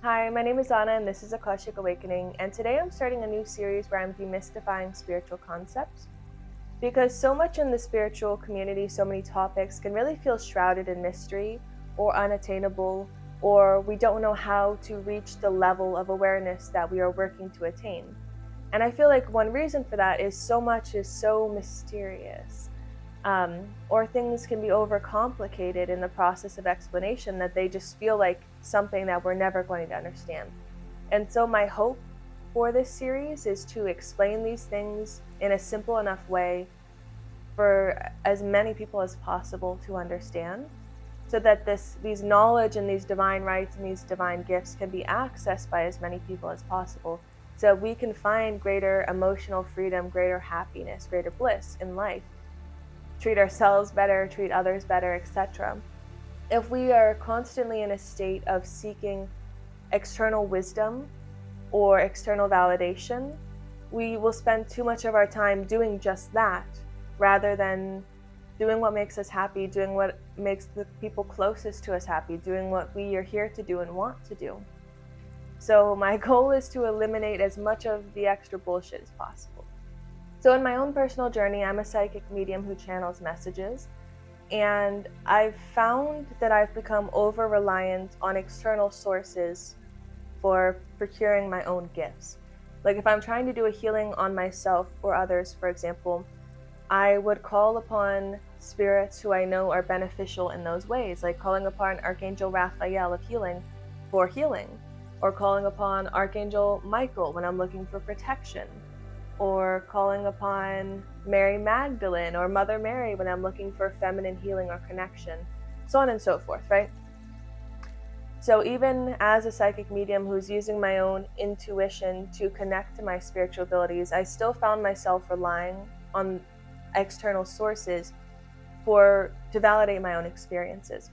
Hi, my name is Anna and this is Akashic Awakening, and today I'm starting a new series where I'm demystifying spiritual concepts. Because so much in the spiritual community, so many topics can really feel shrouded in mystery or unattainable, or we don't know how to reach the level of awareness that we are working to attain. And I feel like one reason for that is so much is so mysterious. Or things can be overcomplicated in the process of explanation that they just feel like something that we're never going to understand. And so, my hope for this series is to explain these things in a simple enough way for as many people as possible to understand, so that these knowledge and these divine rights and these divine gifts can be accessed by as many people as possible, so we can find greater emotional freedom, greater happiness, greater bliss in life, treat ourselves better, treat others better, etc. If we are constantly in a state of seeking external wisdom or external validation, we will spend too much of our time doing just that rather than doing what makes us happy, doing what makes the people closest to us happy, doing what we are here to do and want to do. So, my goal is to eliminate as much of the extra bullshit as possible. So, in my own personal journey, I'm a psychic medium who channels messages. And I've found that I've become over reliant on external sources for procuring my own gifts. Like if I'm trying to do a healing on myself or others, for example, I would call upon spirits who I know are beneficial in those ways, like calling upon Archangel Raphael of healing for healing, or calling upon Archangel Michael when I'm looking for protection, or calling upon Mary Magdalene or Mother Mary when I'm looking for feminine healing or connection, so on and so forth, right? So even as a psychic medium who's using my own intuition to connect to my spiritual abilities, I still found myself relying on external sources to validate my own experiences.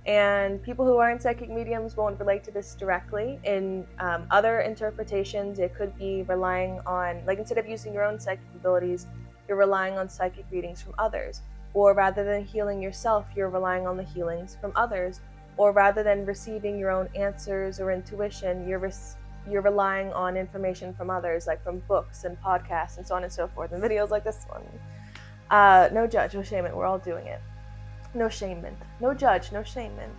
And people who aren't psychic mediums won't relate to this directly. In other interpretations, it could be relying on, like, instead of using your own psychic abilities, you're relying on psychic readings from others. Or rather than healing yourself, you're relying on the healings from others. Or rather than receiving your own answers or intuition, you're relying on information from others, like from books and podcasts and so on and so forth, and videos like this one. No judge, no shame, we're all doing it. No shamement. No judge, no shamement.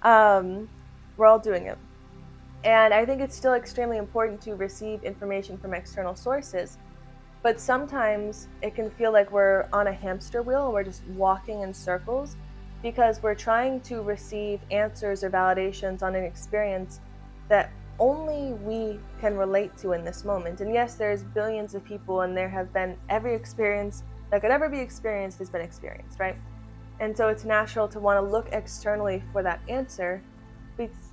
We're all doing it. And I think it's still extremely important to receive information from external sources. But sometimes it can feel like we're on a hamster wheel and we're just walking in circles because we're trying to receive answers or validations on an experience that only we can relate to in this moment. And yes, there's billions of people, and there have been every experience that could ever be experienced has been experienced, right? And so it's natural to want to look externally for that answer.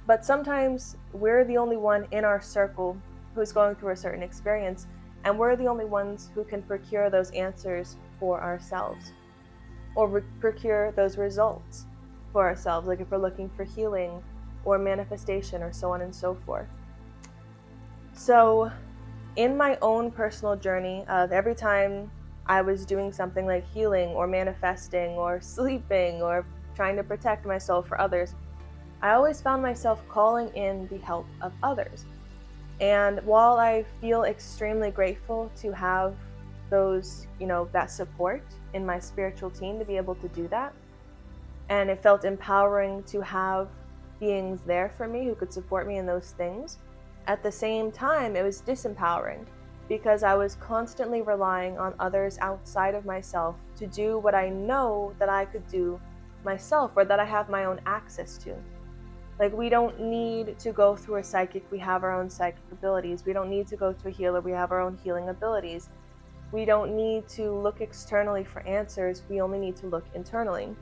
But sometimes we're the only one in our circle who's going through a certain experience, and we're the only ones who can procure those answers for ourselves, or procure those results for ourselves, like if we're looking for healing or manifestation or so on and so forth. So in my own personal journey of every time I was doing something like healing or manifesting or sleeping or trying to protect myself for others, I always found myself calling in the help of others. And while I feel extremely grateful to have that support in my spiritual team to be able to do that, and it felt empowering to have beings there for me who could support me in those things, at the same time, it was disempowering because I was constantly relying on others outside of myself to do what I know that I could do myself or that I have my own access to. Like, we don't need to go through a psychic, we have our own psychic abilities. We don't need to go to a healer, we have our own healing abilities. We don't need to look externally for answers, we only need to look internally.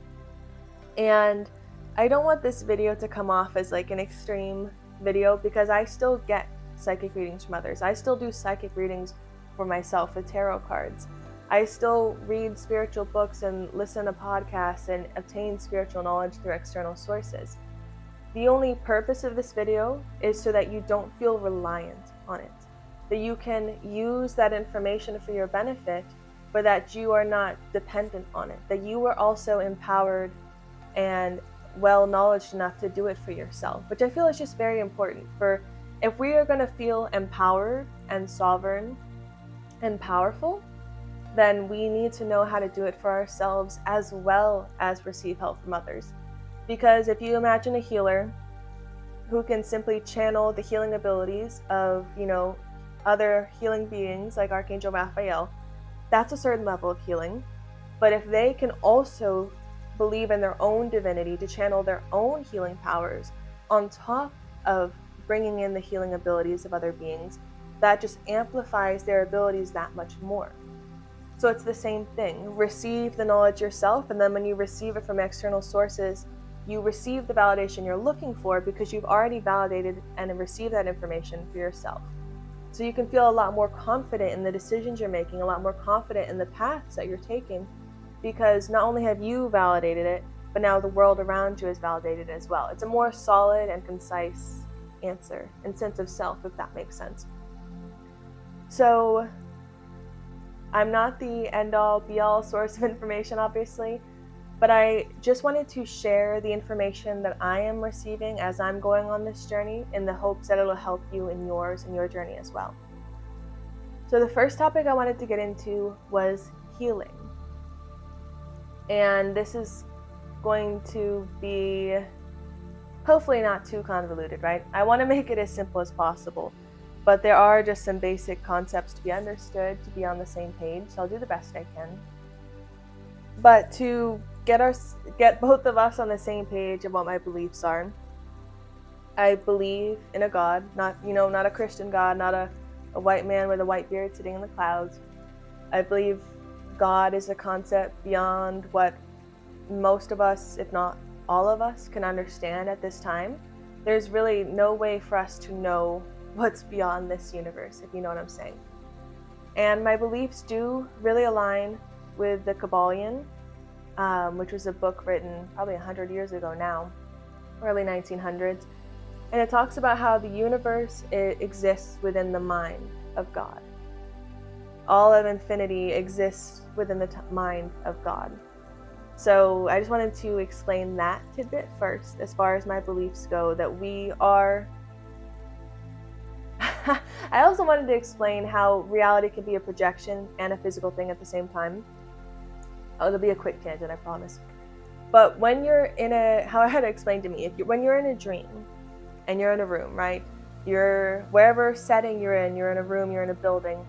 And I don't want this video to come off as like an extreme video because I still get psychic readings from others. I still do psychic readings for myself with tarot cards. I still read spiritual books and listen to podcasts and obtain spiritual knowledge through external sources. The only purpose of this video is so that you don't feel reliant on it, that you can use that information for your benefit, but that you are not dependent on it, that you are also empowered and well knowledge enough to do it for yourself, which I feel is just very important. For if we are going to feel empowered and sovereign and powerful, then we need to know how to do it for ourselves as well as receive help from others. Because if you imagine a healer who can simply channel the healing abilities of, other healing beings like Archangel Raphael, that's a certain level of healing. But if they can also believe in their own divinity to channel their own healing powers on top of bringing in the healing abilities of other beings, that just amplifies their abilities that much more. So it's the same thing. Receive the knowledge yourself, and then when you receive it from external sources, you receive the validation you're looking for because you've already validated and received that information for yourself. So you can feel a lot more confident in the decisions you're making, a lot more confident in the paths that you're taking, because not only have you validated it, but now the world around you is validated as well. It's a more solid and concise answer and sense of self, if that makes sense. So I'm not the end-all, be-all source of information, obviously, but I just wanted to share the information that I am receiving as I'm going on this journey in the hopes that it'll help you in yours and your journey as well. So the first topic I wanted to get into was healing. And this is going to be hopefully not too convoluted, right? I want to make it as simple as possible, but there are just some basic concepts to be understood, to be on the same page, so I'll do the best I can. But to get both of us on the same page of what my beliefs are, I believe in a God, not a Christian God, not a white man with a white beard sitting in the clouds. I believe God is a concept beyond what most of us, if not all of us, can understand at this time. There's really no way for us to know what's beyond this universe, if you know what I'm saying. And my beliefs do really align with the Kabbalion, which was a book written probably 100 years ago now, early 1900s. And it talks about how the universe exists within the mind of God. All of infinity exists within the mind of God. So I just wanted to explain that tidbit first, as far as my beliefs go, that we are... I also wanted to explain how reality can be a projection and a physical thing at the same time. Oh, it'll be a quick tangent, I promise. But when you're in how I had to explain to me, when you're in a dream and you're in a room, right? You're wherever setting you're in a room, you're in a building.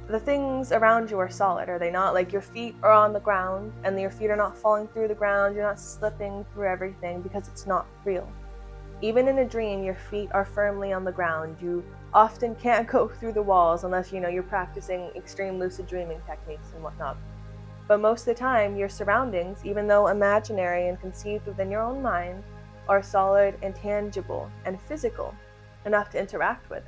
The things around you are solid, are they not? Like your feet are on the ground and your feet are not falling through the ground. You're not slipping through everything because it's not real. Even in a dream, your feet are firmly on the ground. You often can't go through the walls unless, you're practicing extreme lucid dreaming techniques and whatnot. But most of the time, your surroundings, even though imaginary and conceived within your own mind, are solid and tangible and physical enough to interact with.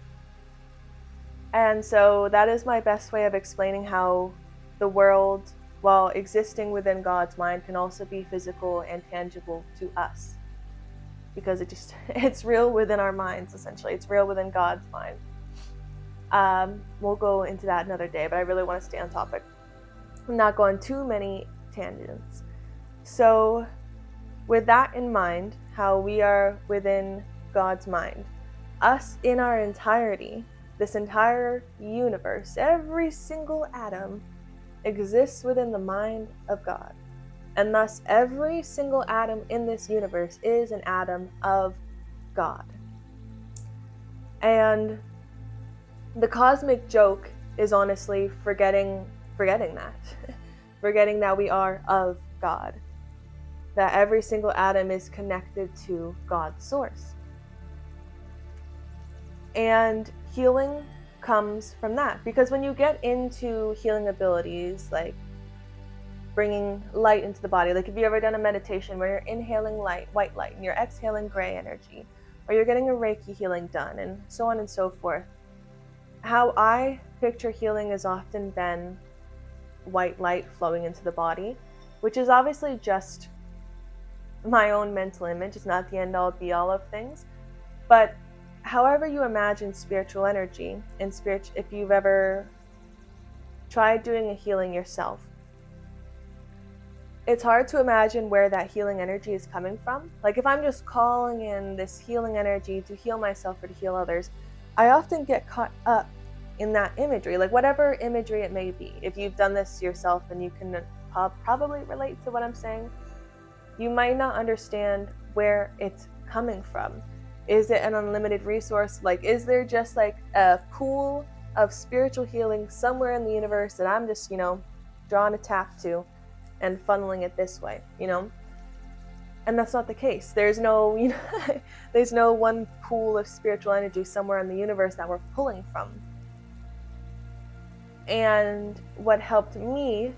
And so that is my best way of explaining how the world, while existing within God's mind, can also be physical and tangible to us. Because it's real within our minds, essentially. It's real within God's mind. We'll go into that another day, but I really want to stay on topic. I'm not going too many tangents. So with that in mind, how we are within God's mind, us in our entirety, this entire universe, every single atom exists within the mind of God. And thus every single atom in this universe is an atom of God. And the cosmic joke is honestly forgetting that. Forgetting that we are of God. That every single atom is connected to God's source. And healing comes from that. Because when you get into healing abilities, like bringing light into the body, like if you've ever done a meditation where you're inhaling light, white light, and you're exhaling gray energy, or you're getting a Reiki healing done, and so on and so forth. How I picture healing has often been white light flowing into the body, which is obviously just my own mental image. It's not the end-all be-all of things. But however you imagine spiritual energy, and if you've ever tried doing a healing yourself, it's hard to imagine where that healing energy is coming from. Like if I'm just calling in this healing energy to heal myself or to heal others, I often get caught up in that imagery, like whatever imagery it may be. If you've done this yourself, then you can probably relate to what I'm saying. You might not understand where it's coming from. Is it an unlimited resource? Like, is there just like a pool of spiritual healing somewhere in the universe that I'm just, drawing a tap to and funneling it this way, And that's not the case. There's no, there's no one pool of spiritual energy somewhere in the universe that we're pulling from. And what helped me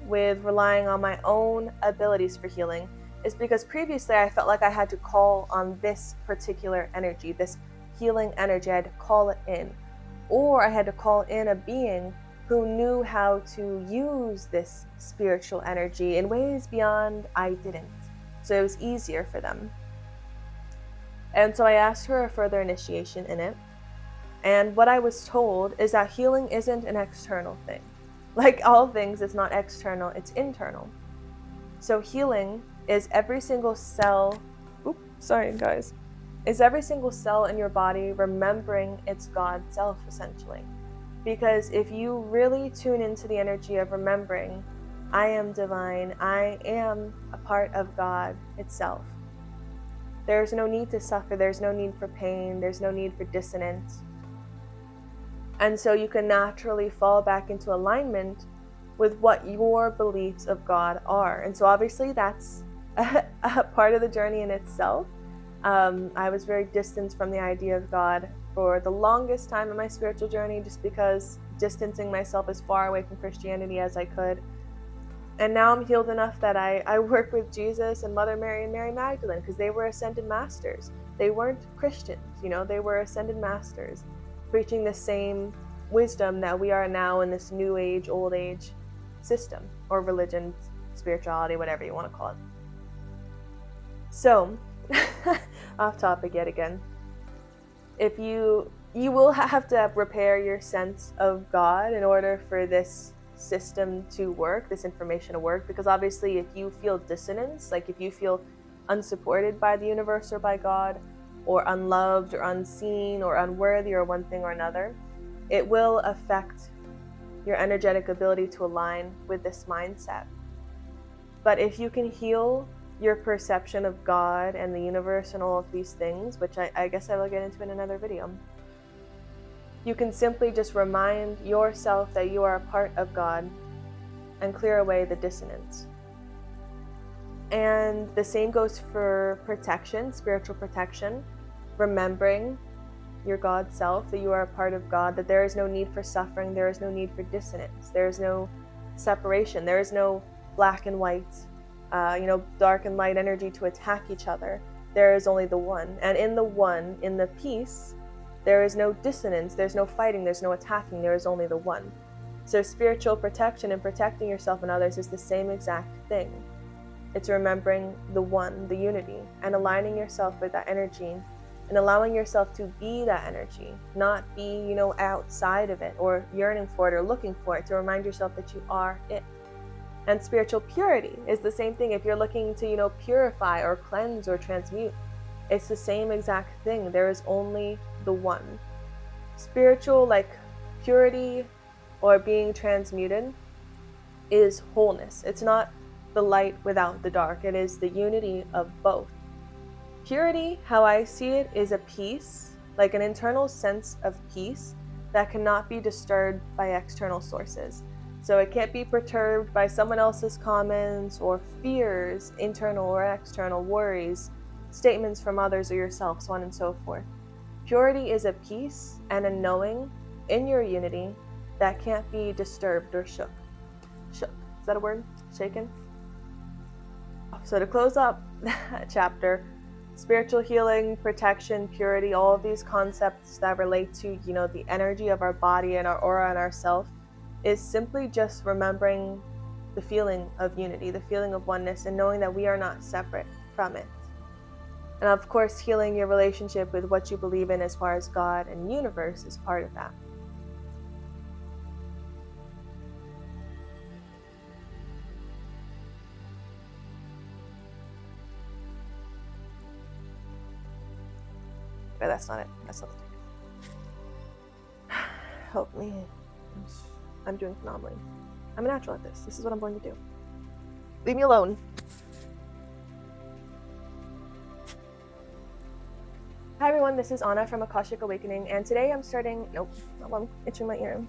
with relying on my own abilities for healing is because previously I felt like I had to call on this particular energy, this healing energy. I had to call it in, or I had to call in a being who knew how to use this spiritual energy in ways beyond I didn't. So it was easier for them. And so I asked for a further initiation in it. And what I was told is that healing isn't an external thing. Like all things, it's not external, it's internal. So healing is every single cell, is every single cell in your body remembering its God self, essentially. Because if you really tune into the energy of remembering, I am divine, I am a part of God itself, there's no need to suffer, there's no need for pain, there's no need for dissonance. And so you can naturally fall back into alignment with what your beliefs of God are. And so obviously that's a part of the journey in itself. I was very distant from the idea of God for the longest time in my spiritual journey, just because distancing myself as far away from Christianity as I could. And now I'm healed enough that I work with Jesus and Mother Mary and Mary Magdalene, because they were ascended masters. They weren't Christians, they were ascended masters, preaching the same wisdom that we are now in this new age, old age system, or religion, spirituality, whatever you want to call it. So, off topic yet again. If you will have to repair your sense of God in order for this system to work, this information to work, because obviously if you feel dissonance, like if you feel unsupported by the universe or by God, or unloved or unseen or unworthy or one thing or another, it will affect your energetic ability to align with this mindset. But if you can heal your perception of God and the universe and all of these things, which I guess I will get into in another video, you can simply just remind yourself that you are a part of God and clear away the dissonance. And the same goes for protection, spiritual protection, remembering your God self, that you are a part of God, that there is no need for suffering, there is no need for dissonance, there is no separation, there is no black and white, dark and light energy to attack each other. There is only the one. And in the one, in the peace, there is no dissonance, there's no fighting, there's no attacking, there is only the one. So spiritual protection and protecting yourself and others is the same exact thing. It's remembering the one, the unity, and aligning yourself with that energy and allowing yourself to be that energy, not be, outside of it or yearning for it or looking for it, to remind yourself that you are it. And spiritual purity is the same thing. If you're looking to, purify or cleanse or transmute, it's the same exact thing. There is only the one. Spiritual, purity or being transmuted, is wholeness. It's not the light without the dark. It is the unity of both. Purity, how I see it, is a peace, like an internal sense of peace that cannot be disturbed by external sources. So it can't be perturbed by someone else's comments or fears, internal or external worries, statements from others or yourself, so on and so forth. Purity is a peace and a knowing in your unity that can't be disturbed or shook. Shook, is that a word? Shaken? So to close up that chapter, spiritual healing, protection, purity, all of these concepts that relate to, the energy of our body and our aura and our self, is simply just remembering the feeling of unity, the feeling of oneness, and knowing that we are not separate from it. And of course, healing your relationship with what you believe in as far as God and universe is part of that. But that's not it. That's not it. Help me. I'm doing phenomenally. I'm a natural at this. This is what I'm going to do. Leave me alone. Hi everyone, this is Anna from Akashic Awakening, and today I'm starting... Nope, I'm itching my ear.